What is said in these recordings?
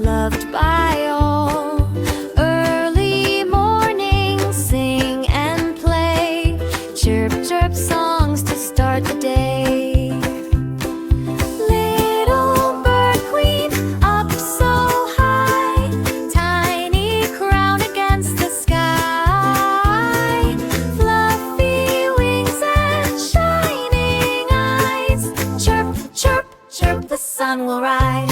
loved by all. Early morning, sing and play, chirp, chirp songs to start the day. Little bird queen, up so high, tiny crown against the sky. Fluffy wings and shining eyes, chirp, chirp, chirp, the sun will rise.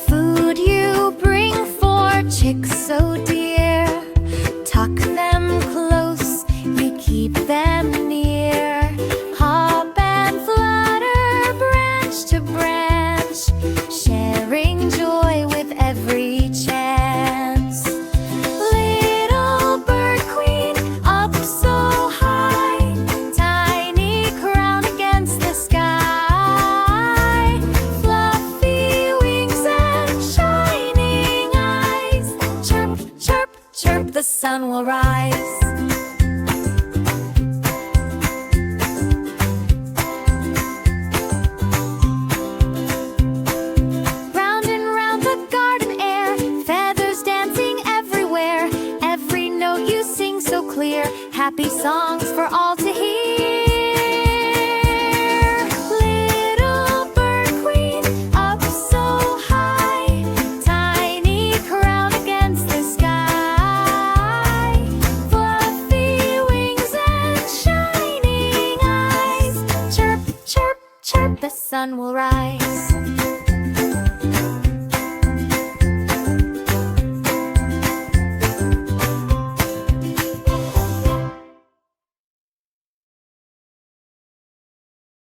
Food you bring for chicks so dear, tuck them close, you keep them near. Hop and flutter branch to branch, sharing joy with every chance. Little bird queen, up so high, tiny crown against the sky. Fluffy wings and shining eyes, chirp, chirp, chirp, the sun will rise. Round and round the garden air, feathers dancing everywhere. Every note you sing so clear, happy songs for all to hear. Little bird queen, up so high, tiny crown against the sky. Fluffy wings and shining eyes, chirp, chirp, chirp, the sun will rise.